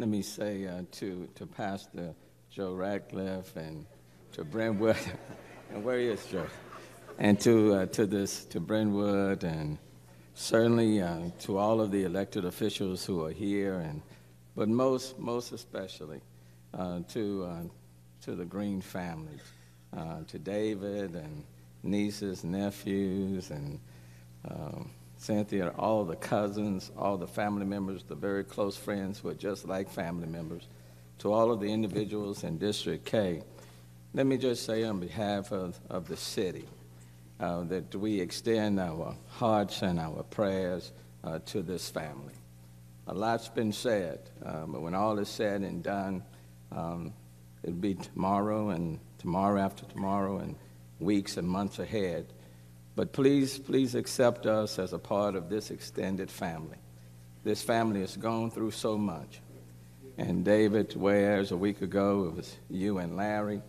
let me say to Pastor Joe Ratcliffe and to Brentwood, and where is Joe? And to Brentwood, and certainly to all of the elected officials who are here, but most especially to the Green families, to David and nieces, nephews, and Cynthia, all the cousins, all the family members, the very close friends who are just like family members, to all of the individuals in District K. Let me just say on behalf of the city that we extend our hearts and our prayers to this family. A lot's been said, but when all is said and done, it'll be tomorrow and tomorrow after tomorrow and weeks and months ahead. But please accept us as a part of this extended family. This family has gone through so much. And David Wares, a week ago, it was you and Larry.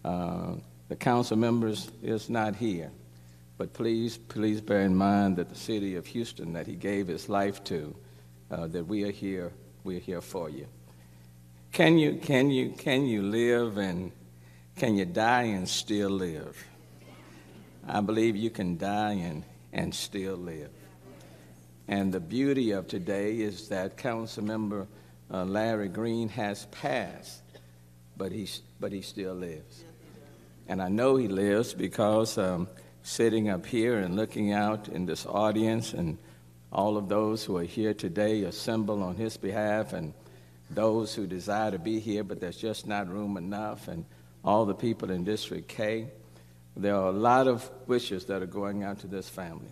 The council members is not here. But please bear in mind that the city of Houston that he gave his life to, that we're here for you. Can you live and can you die and still live? I believe you can die and still live. And the beauty of today is that Councilmember Larry Green has passed, but he still lives. And I know he lives because sitting up here and looking out in this audience and all of those who are here today assemble on his behalf, and those who desire to be here but there's just not room enough, and all the people in District K. There are a lot of wishes that are going out to this family.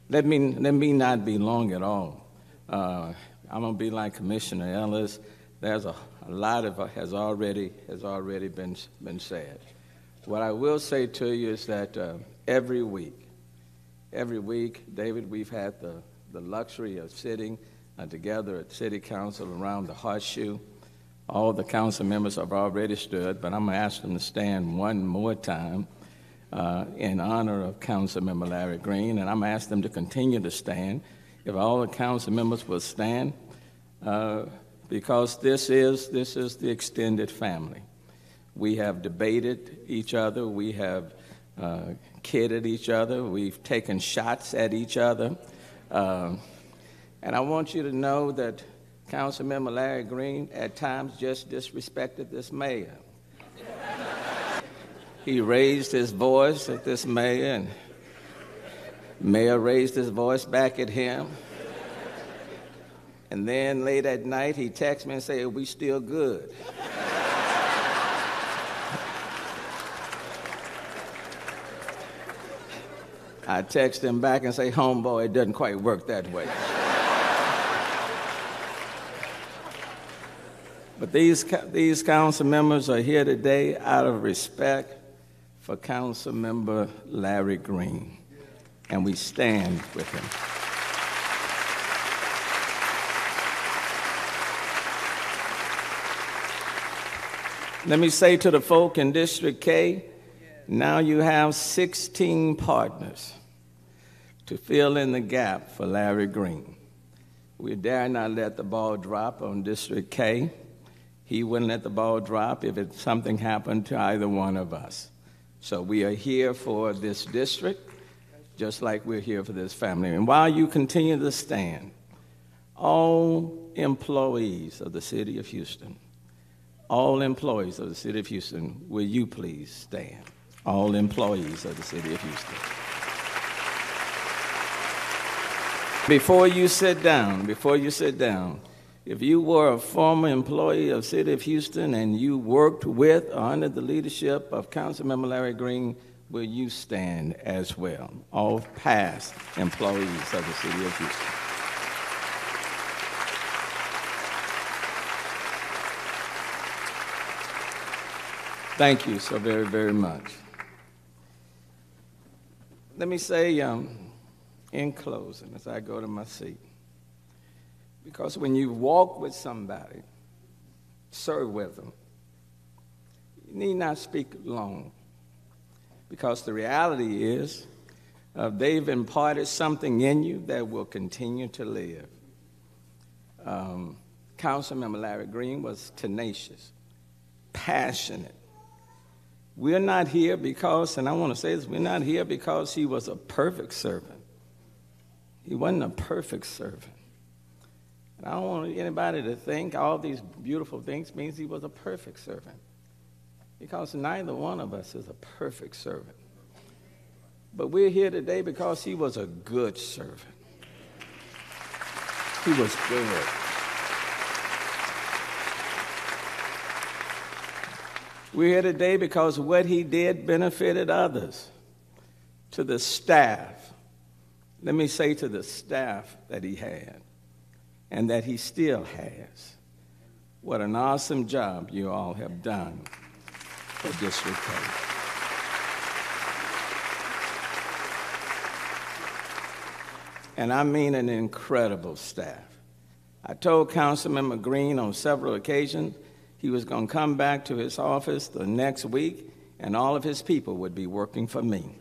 Let me not be long at all. I'm going to be like Commissioner Ellis. There's a lot of has already been said. What I will say to you is that every week, David, we've had the luxury of sitting together at City Council around the horseshoe. All the council members have already stood, but I'm going to ask them to stand one more time in honor of Councilmember Larry Green, and I'm going to ask them to continue to stand. If all the council members will stand, because this is the extended family. We have debated each other. We have kidded each other. We've taken shots at each other. And I want you to know that Councilmember Larry Green at times just disrespected this mayor. He raised his voice at this mayor, and mayor raised his voice back at him. And then late at night, he texted me and said, "We still good." I text him back and say, "Homeboy, it doesn't quite work that way." But these council members are here today out of respect for Councilmember Larry Green, and we stand with him. Let me say to the folk in District K, now you have 16 partners to fill in the gap for Larry Green. We dare not let the ball drop on District K. He wouldn't let the ball drop if something happened to either one of us. So we are here for this district, just like we're here for this family. And while you continue to stand, all employees of the city of Houston, will you please stand? All employees of the city of Houston. Before you sit down, if you were a former employee of the city of Houston and you worked with or under the leadership of Councilmember Larry Green, will you stand as well? All past employees of the city of Houston. Thank you so very, very much. Let me say in closing as I go to my seat, because when you walk with somebody, serve with them, you need not speak long, because the reality is they've imparted something in you that will continue to live. Councilman Larry Green was tenacious, passionate. We're not here because, and I want to say this, we're not here because he was a perfect servant. He wasn't a perfect servant. And I don't want anybody to think all these beautiful things means he was a perfect servant, because neither one of us is a perfect servant. But we're here today because he was a good servant. He was good. We're here today because what he did benefited others. To the staff, let me say to the staff that he had and that he still has, what an awesome job you all have done for District K. And I mean an incredible staff. I told Councilman Green on several occasions he was going to come back to his office the next week and all of his people would be working for me.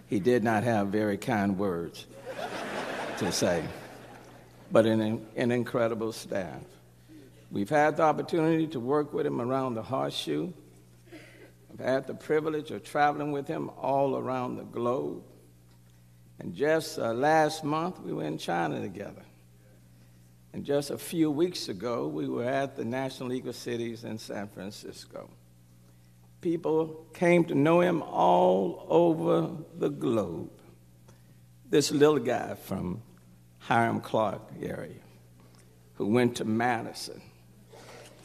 He did not have very kind words to say, but an incredible staff. We've had the opportunity to work with him around the horseshoe. I've had the privilege of traveling with him all around the globe. And just last month, we were in China together. And just a few weeks ago, we were at the National League of Cities in San Francisco. People came to know him all over the globe. This little guy from Hiram Clark area who went to Madison,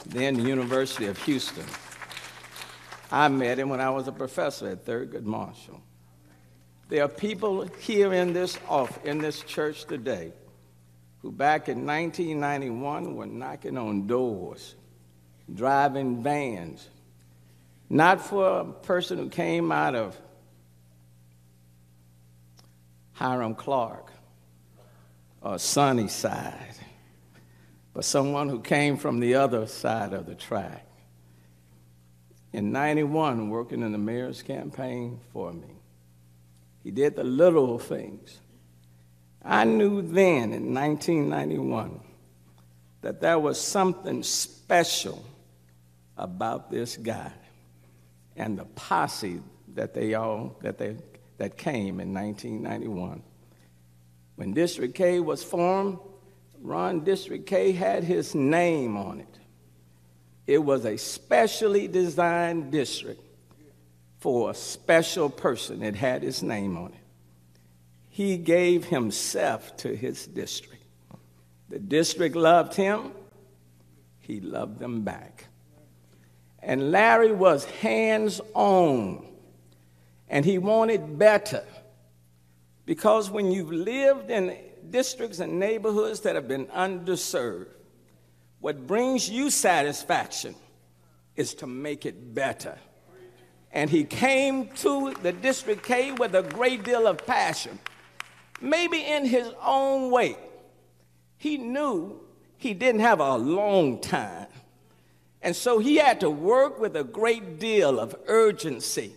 then the University of Houston. I met him when I was a professor at Thurgood Marshall. There are people here in this church today who back in 1991 were knocking on doors, driving vans, not for a person who came out of Hiram Clark or Sunnyside, but someone who came from the other side of the track. In 91, working in the mayor's campaign for me, he did the little things. I knew then in 1991 that there was something special about this guy and the posse that came in 1991. When District K was formed, District K had his name on it. It was a specially designed district for a special person. It had his name on it. He gave himself to his district. The district loved him. He loved them back. And Larry was hands-on, and he wanted better. Because when you've lived in districts and neighborhoods that have been underserved, what brings you satisfaction is to make it better. And he came to the District K with a great deal of passion. Maybe in his own way, he knew he didn't have a long time. And so he had to work with a great deal of urgency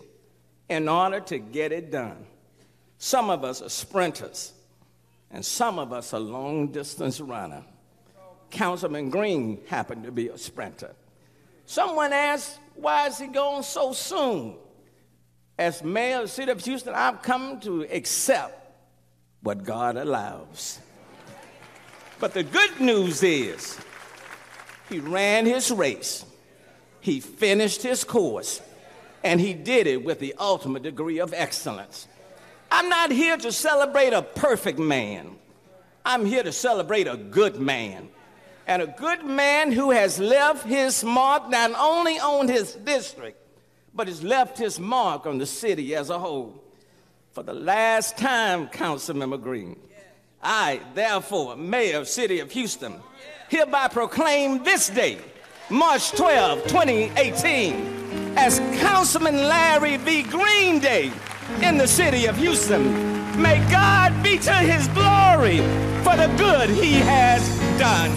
in order to get it done. Some of us are sprinters, and some of us are long-distance runners. Councilman Green happened to be a sprinter. Someone asked, why is he going so soon? As mayor of the city of Houston, I've come to accept what God allows. But the good news is he ran his race, he finished his course, and he did it with the ultimate degree of excellence. I'm not here to celebrate a perfect man. I'm here to celebrate a good man. And a good man who has left his mark not only on his district, but has left his mark on the city as a whole. For the last time, Councilman Green, I, therefore, Mayor of the City of Houston, hereby proclaim this day, March 12, 2018, as Councilman Larry V. Green Day in the city of Houston. May God be to his glory for the good he has done.